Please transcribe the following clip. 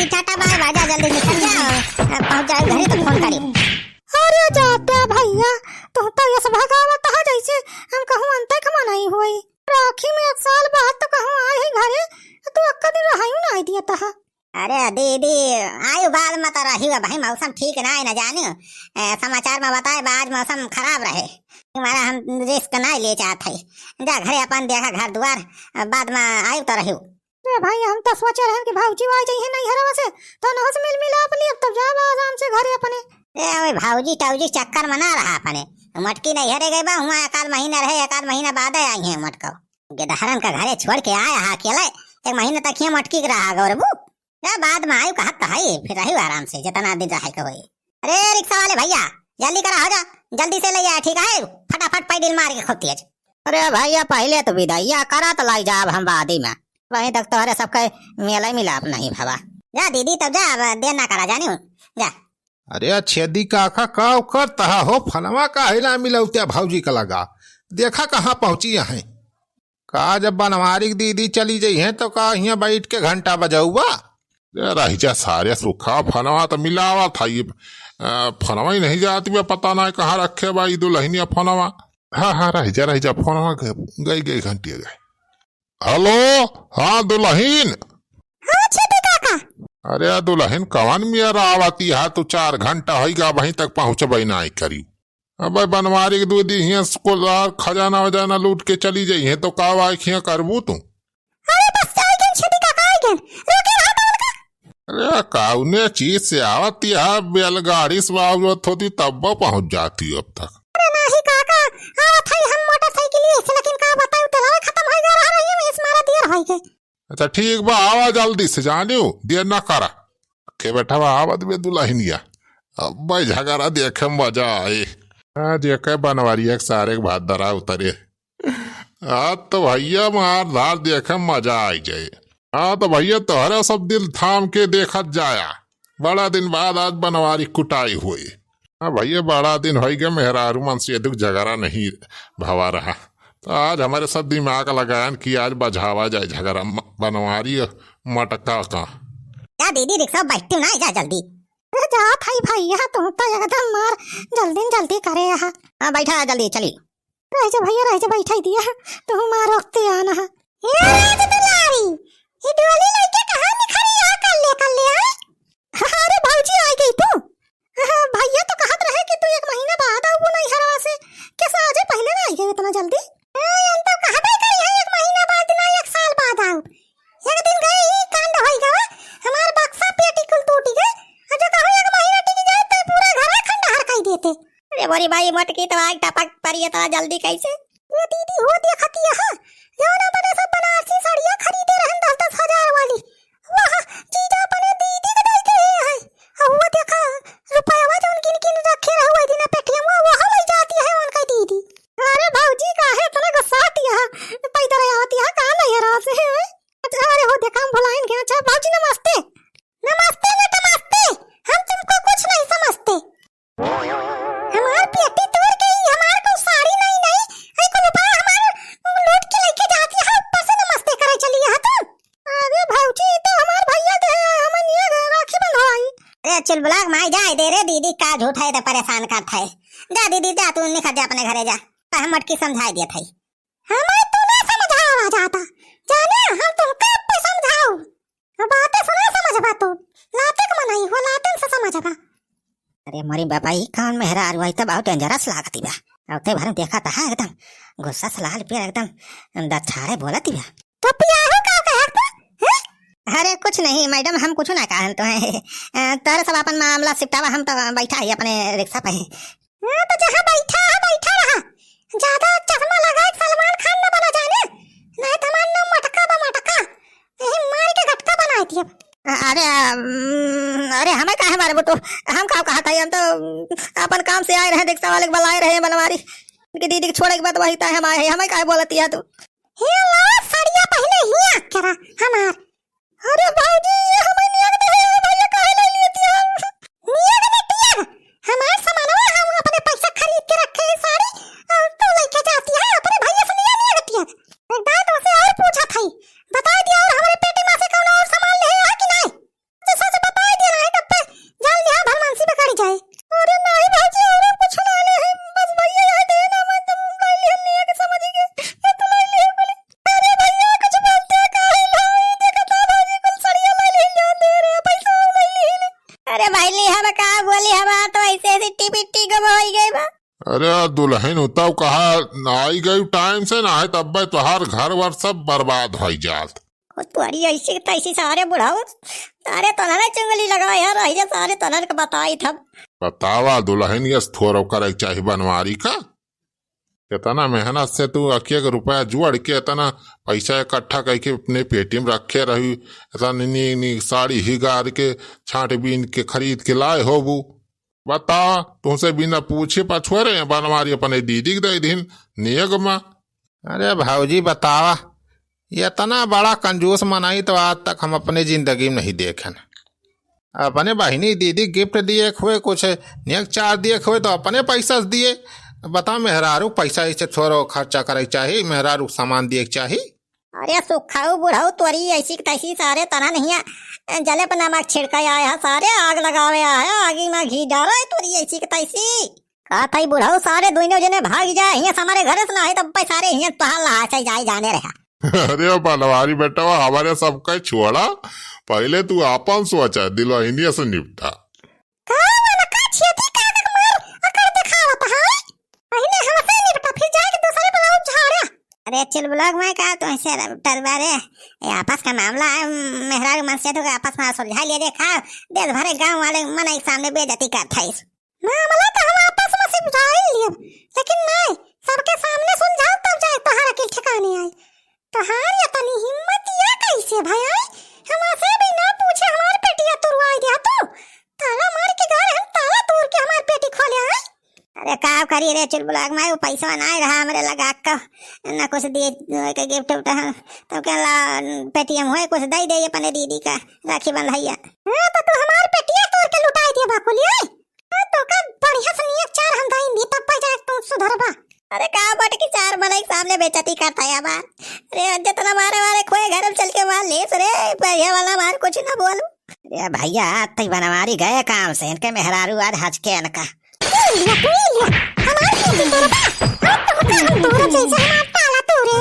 दीदी tata bye bye, जा जल्दी निकल जा, पहुंच जाए घरे तो फोन करी। अरे जाते भैया तू तो यस भगावत है जैसे हम कहूँ अंत कमाई हुई। राखी में 1 साल बाद तो कहूँ आए ही घरे, तू अक्का दिन रहाई ना आई दिया था। अरे दीदी आयु बाद में तो रही भाई, मौसम ठीक ना है, न जाने समाचार में बताए आज मौसम खराब रहे, तुम्हारा हम रिस्क नहीं ले चाहते। जा घरे अपन देखा घर द्वार, बाद में आयु तो रही। अरे भाई हम तो सोचे रहे कि भाऊजी आ जाइए नहीं हरवा से तो नहस मिल मिलाप लिए, तब जा आराम से घरे अपने। ए भाऊजी टाऊजी चक्कर में ना रहा अपने, मटकी नहीं हरे गए बा, हुआ 1 महीना रहे, 1 महीना बाद आई है मटको। गिरधारन का घरे छोड़ के आया हा अकेले, 1 महीने तक ये मटकी रहा गौरबू, बाद में आयु कहा है फिर रही आराम से जितना दिन रहे के होई। अरे रिक्शा वाले भैया जल्दी करा, हो जा जल्दी से ले जा, ठीक है, फटाफट पैडल मार के खूब तेज। अरे भैया पहले तो विदाइया करा तो लाई जा, अब हम बादी में वहीं तक तोहरे सबके मेला मिलाप नहीं भवा। जा दीदी तब जा, अब देर ना करा जानी हूँ जा। अरे छेदी काका का करता हो, फलवा का हिला मिलौत्या भाऊजी का लगा, देखा कहाँ पहुंची है का। जब बनवारी दीदी चली गई है तो का यहाँ बैठ के घंटा बजाऊबा। रहीजा सारे सूखा फनवा तो मिलावा था, ये फनवा ही नहीं जाती, पता ना कहाँ रखे भाई दुल्हनिया फनवा। हाँ रहीजा फनवा गई घंटी गए। हेलो हाँ दुल्हन। हाँ छेदी काका। अरे दुल्हन कवन मेरा आवती है, तू 4 घंटा होगा वहीं तक पहुँचबे ना करी। अब बनवारी के 2 दिन खजाना वजाना लूट के चली जाई है तो का वाई करबू तू। अरे काउने चीज से आवती है, बैलगाड़ी से आवत होती तब पहुंच जाती अब तक। अरे नहीं काका आवत है, हम मोटरसाइकिल से, लेकिन का बताऊं तेरा खत्म हो गया रहा है, इस मारा देर हो गई। अच्छा ठीक बा, आवा जल्दी से, जानियो देर ना करा के बैठा बा, आवत बे दुल्हनिया, अब भाई झगड़ा देखे मजा आए। देखे बनवारी एक सारे के भात दरा उतरे, आज तो भैया मार धार देखे मजा आई जाए। हाँ तो भैया तोहरा सब दिल थाम के देखत जाया, बड़ा दिन बाद आज बनवारी कुटाई हुई। हाँ भैया बड़ा दिन हो गया, मेहरारू मन से दुख झगड़ा नहीं भवा रहा, तो आज हमारे सब दिमाग लगान कि आज बझावा जाए झगड़ा बनवारी मटका का। जा दीदी रिक्शा बैठती ना, जा जल्दी। जा भाई भैया तुम तो एकदम मार जल्दी करे यहाँ। हाँ बैठा जल्दी चली। रह जा भैया रह जा, बैठा ही दिया तुम मार वक्त आना। ये डोली लेके कहां निखरी आ, कर ले अरे भाऊजी आ गई तू। भैया तो कहत रहे कि तू 1 महीना बाद आऊ नहीं हरवा से, कैसे आज पहले ना आई गई इतना जल्दी। हम तो कहबे करी है 1 महीना बाद ना 1 साल बाद आऊ। एक दिन गए ही कांड होई गवा, हमार बक्सा पेटी कुल टूट गए, जो कहूं 1 महीना टिक जाए तो पूरा घर खंडहर कर देते। अरे बोरी भाई मटकी तो आग टपक पड़ी तो जल्दी कैसे। ये दीदी हो देखती है जौना बने सब बनारसी साड़ियां खरीदे रहन 10-10 हजार वाली, वहां जीजा बने दीदी के दई के है, और वो देखा रुपया जौन किन रखे रहुए दिन पेटिया में वहां ले जाती है उनका दीदी। अरे भाऊजी काहे इतना गुस्सा आती है, पैदल आती है कहां नहीं रहा से। अरे हो देखा हम भुलाइन के। अच्छा भाऊजी नमस्ते। नमस्ते बेटा नमस्ते, हम तुमको कुछ नहीं समझते, हमार पेटी तोड़ गई, हमार को साड़ी नहीं आई को रुपया हमार लूट के लेके जाती है, ऊपर से नमस्ते करे चली है तुम। अरे भाऊजी तो हमार भैया दे हमन ये राखी बंधवाई। अरे चल बुला माई जाए दे रे, दीदी का झूठ है तो परेशान करता है। जा दीदी जा, तू निकल जा अपने घरे जा, हम मटकी समझाई दिया था। हमें तू ना समझावा जाता, जाने हम तुमको अब पे समझाओ, बातें सुना समझ बा, तू लाते को मनाई हो लाते से समझबा। अरे मोरी बाबा ही कौन मेहरारू है, तो बहुत डेंजरस लागती बा, अब ते भर देखा था एकदम गुस्सा से लाल पिया एकदम दछाड़े बोलती बा। तो पिया हो का कहत है? अरे कुछ नहीं मैडम, हम कुछ ना कहन तो है, तारे सब अपन मामला सिपटावा, हम तो बैठा है अपने रिक्शा पे। हां तो जहां बैठा रहा, ज्यादा चश्मा लगाए सलमान खान न बना जाने, नहीं तो मान लो मटका बा मटका, यही मार के गटका बना दिया। अरे हमें काहे मारे बुटो, हम का कहा था, हम तो अपन काम से आए रहे, रिक्शा वाले बुलाए रहे बनवारी कि दीदी के छोड़े के बाद वही है, हमें काहे बोलती है तू। हे ला साड़ियां पहले ही आकरा हमार। अरे भाऊजी ये हमें नियत दे भैया काहे ले लेती है, नियत बेटिया हमार सामानवा हम अपने पैसा खरीद के रखे हैं साड़ी, और तू लेके जाती है अपने भैया से नियत है। एक बात उसे और पूछा था, बता दिया और हमारे पेटी में से कौन और सामान ले आया कि नहीं, तो सच अरे भाई ली हम का बोली हम तो ऐसे सिट्टी पिट्टी गम हो गई बा। अरे दुल्हन उताव कहा आई गई टाइम से ना है तब भाई तुहार घर वर सब बर्बाद हो जात। तुम्हारी ऐसी तैसी सारे बुढ़ाओ सारे तनरे चुंगली लगाए यार ऐसे सारे तनर के बताई थब। बतावा दुल्हन ये थोड़ा करे चाहिए बनवारी का। इतना मेहनत से तू अके रुपया जुड़ के इतना पैसा इकट्ठा करके अपने पेटी में रखे रही इतना नी साड़ी हिगार के छाट बीन के खरीद के लाए हो बू। बता तुमसे बिना पूछे पछुरे बनवारी अपने दीदी के दे दिन नियग माँ। अरे भाऊजी बतावा ये इतना बड़ा कंजूस मनाई तो आज तक हम अपनी जिंदगी में नहीं देखे। अपने बहिनी दीदी गिफ्ट दिए हुए कुछ नियक चार दिए हुए तो अपने पैसा दिए। बता मेहरारू पैसा इसे थोड़ा खर्चा करे चाहिए मेहरारू सामान दिए चाहिए। अरे सुखाऊ बुढ़ाऊ तोरी ऐसी तैसी सारे तना नहीं है जले पर नमक छिड़का आया सारे आग लगावे आया आगी में घी डालो तोरी ऐसी तैसी कहा था बुढ़ाऊ सारे दोनों जने भाग जाए यहाँ हमारे घर से ना है तब सारे यहाँ पहाड़ लहा से जाए जाने रहा। अरे बनवारी बेटा हमारे सबका छोड़ा पहले तू आपन सोचा दिलवाहिनी से निपटा। अरे चल ब्लॉग में कहा तो ऐसे टरबारे आपस का मामला है मेहरारू मन से तो आपस में सुलझा लिया देखा देश भरे गांव वाले मन एक सामने बेइज्जती करता है मामला तो हम आपस में सुलझा ही लिए लेकिन नहीं सबके सामने सुलझाओ तब जाए तोहरा के ठिकाने आई। तोहार इतनी हिम्मत ये कैसे भाई आई हमसे भी ना पूछे हमार पेटिया तुरवाई दिया तो ताला मार के घर हम ताला तोड़ के हमार पेटी खोले आई। अरे का करी रे चल ब्लॉग में वो पैसा ना रहा हमरे लगा का ना कुछ दिए के गिफ्ट उठा तो कहला पेटीएम होए कुछ दे दे अपने दीदी का राखी बंधाइया। हां तो तू हमार पेटिया तोड़ के लुटाई दे बाकुलिए तो का बढ़िया से नियत चार हम दाई दी तब जाए तू सुधरबा। अरे का बट की चार बने सामने बेइज्जती करता है बार अरे जितना मारे वाले खोए घर में चल के मार ले रे बढ़िया वाला मार कुछ ना बोलू। अरे भैया तई बनवारी गए काम से इनके मेहरारू आज हज के इनका हमारी बेटी तोड़बा अब तो हम तोड़ जैसे हमार ताला तोड़े।